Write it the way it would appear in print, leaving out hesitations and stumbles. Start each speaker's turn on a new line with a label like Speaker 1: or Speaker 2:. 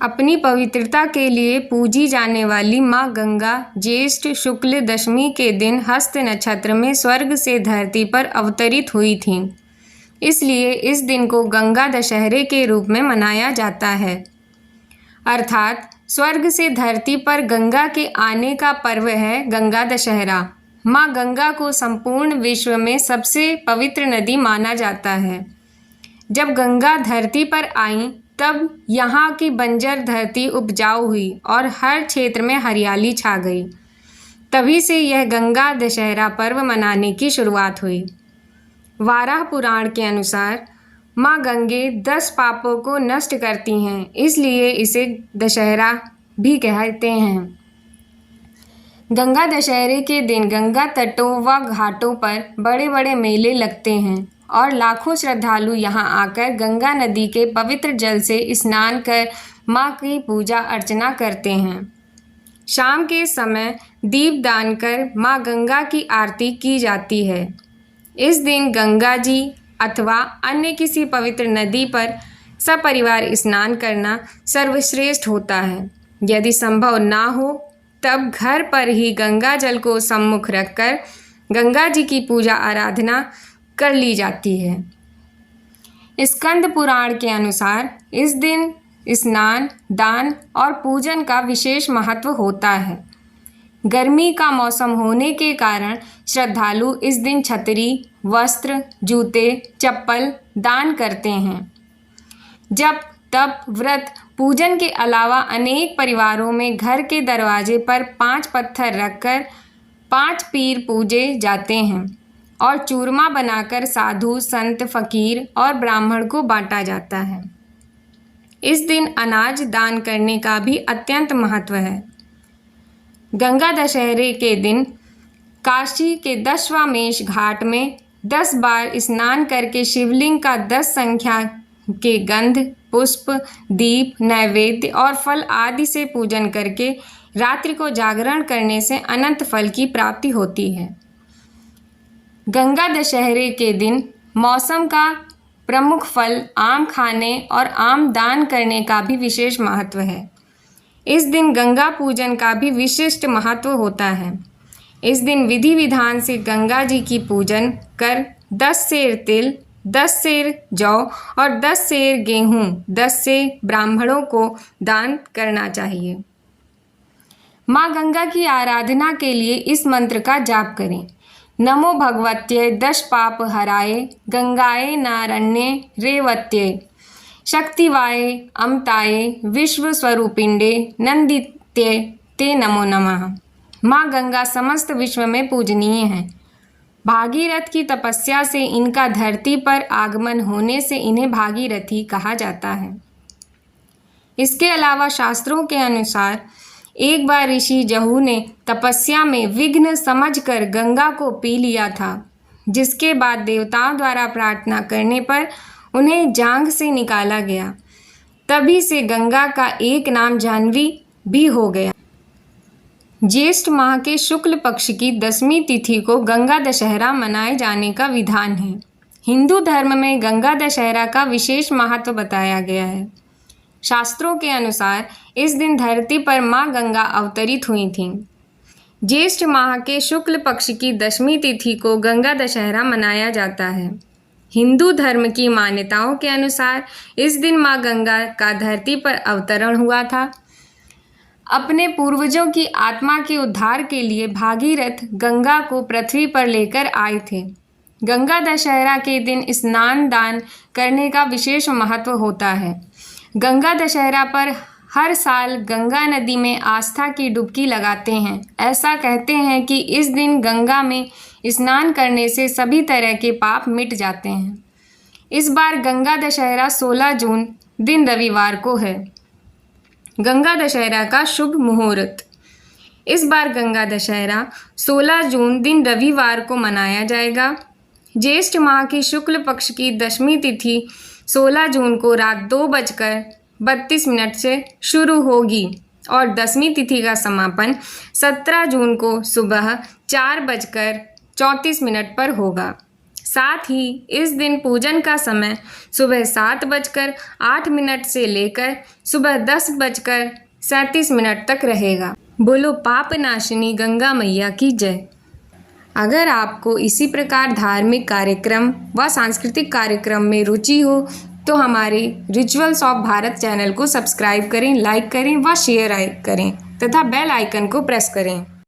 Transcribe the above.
Speaker 1: अपनी पवित्रता के लिए पूजी जाने वाली माँ गंगा ज्येष्ठ शुक्ल दशमी के दिन हस्त नक्षत्र में स्वर्ग से धरती पर अवतरित हुई थीं। इसलिए इस दिन को गंगा दशहरे के रूप में मनाया जाता है। अर्थात स्वर्ग से धरती पर गंगा के आने का पर्व है गंगा दशहरा। माँ गंगा को संपूर्ण विश्व में सबसे पवित्र नदी माना जाता है। जब गंगा धरती पर आई तब यहाँ की बंजर धरती उपजाऊ हुई और हर क्षेत्र में हरियाली छा गई। तभी से यह गंगा दशहरा पर्व मनाने की शुरुआत हुई। वाराह पुराण के अनुसार माँ गंगे 10 पापों को नष्ट करती हैं, इसलिए इसे दशहरा भी कहते हैं। गंगा दशहरे के दिन गंगा तटों व घाटों पर बड़े बड़े मेले लगते हैं और लाखों श्रद्धालु यहाँ आकर गंगा नदी के पवित्र जल से स्नान कर माँ की पूजा अर्चना करते हैं। शाम के समय दीपदान कर माँ गंगा की आरती की जाती है। इस दिन गंगा जी अथवा अन्य किसी पवित्र नदी पर सपरिवार स्नान करना सर्वश्रेष्ठ होता है। यदि संभव ना हो तब घर पर ही गंगा जल को सम्मुख रखकर गंगा जी की पूजा आराधना कर ली जाती है। स्कंद पुराण के अनुसार इस दिन स्नान, दान और पूजन का विशेष महत्व होता है। गर्मी का मौसम होने के कारण श्रद्धालु इस दिन छतरी, वस्त्र, जूते, चप्पल दान करते हैं। जप, तप, व्रत, पूजन के अलावा अनेक परिवारों में घर के दरवाजे पर 5 पत्थर रखकर 5 पीर पूजे जाते हैं और चूरमा बनाकर साधु, संत, फकीर और ब्राह्मण को बांटा जाता है। इस दिन अनाज दान करने का भी अत्यंत महत्व है। गंगा दशहरे के दिन काशी के दशाश्वमेध घाट में 10 बार स्नान करके शिवलिंग का 10 संख्या के गंध, पुष्प, दीप, नैवेद्य और फल आदि से पूजन करके रात्रि को जागरण करने से अनंत फल की प्राप्ति होती है। गंगा दशहरे के दिन मौसम का प्रमुख फल आम खाने और आम दान करने का भी विशेष महत्व है। इस दिन गंगा पूजन का भी विशिष्ट महत्व होता है। इस दिन विधि विधान से गंगा जी की पूजन कर 10 सेर तिल, 10 सेर जौ और 10 सेर गेहूँ 10 से ब्राह्मणों को दान करना चाहिए। माँ गंगा की आराधना के लिए इस मंत्र का जाप करें। नमो भगवत्यै दश पाप हराय गंगाये नारण्ये रेवत्यै शक्तिवाय अमताये विश्व स्वरूपिंडे नंदित्ये ते नमो नमः। माँ गंगा समस्त विश्व में पूजनीय है। भागीरथ की तपस्या से इनका धरती पर आगमन होने से इन्हें भागीरथी कहा जाता है। इसके अलावा शास्त्रों के अनुसार एक बार ऋषि जहू ने तपस्या में विघ्न समझकर गंगा को पी लिया था, जिसके बाद देवताओं द्वारा प्रार्थना करने पर उन्हें जांघ से निकाला गया। तभी से गंगा का एक नाम जाह्नवी भी हो गया। ज्येष्ठ माह के शुक्ल पक्ष की 10वीं तिथि को गंगा दशहरा मनाए जाने का विधान है। हिंदू धर्म में गंगा दशहरा का विशेष महत्व बताया गया है। शास्त्रों के अनुसार इस दिन धरती पर माँ गंगा अवतरित हुई थीं। ज्येष्ठ माह के शुक्ल पक्ष की 10वीं तिथि को गंगा दशहरा मनाया जाता है। हिंदू धर्म की मान्यताओं के अनुसार इस दिन माँ गंगा का धरती पर अवतरण हुआ था। अपने पूर्वजों की आत्मा के उद्धार के लिए भागीरथ गंगा को पृथ्वी पर लेकर आए थे। गंगा दशहरा के दिन स्नान दान करने का विशेष महत्व होता है। गंगा दशहरा पर हर साल गंगा नदी में आस्था की डुबकी लगाते हैं। ऐसा कहते हैं कि इस दिन गंगा में स्नान करने से सभी तरह के पाप मिट जाते हैं। इस बार गंगा दशहरा 16 जून दिन रविवार को है। गंगा दशहरा का शुभ मुहूर्त। इस बार गंगा दशहरा 16 जून दिन रविवार को मनाया जाएगा। ज्येष्ठ माह की शुक्ल पक्ष की 10वीं तिथि 16 जून को रात 2:32 से शुरू होगी और 10वीं तिथि का समापन 17 जून को सुबह 4:34 पर होगा। साथ ही इस दिन पूजन का समय सुबह 7:08 से लेकर सुबह 10:37 तक रहेगा। बोलो पाप नाशिनी गंगा मैया की जय। अगर आपको इसी प्रकार धार्मिक कार्यक्रम व सांस्कृतिक कार्यक्रम में रुचि हो तो हमारे रिचुअल्स ऑफ भारत चैनल को सब्सक्राइब करें, लाइक करें व शेयर करें तथा बेल आइकन को प्रेस करें।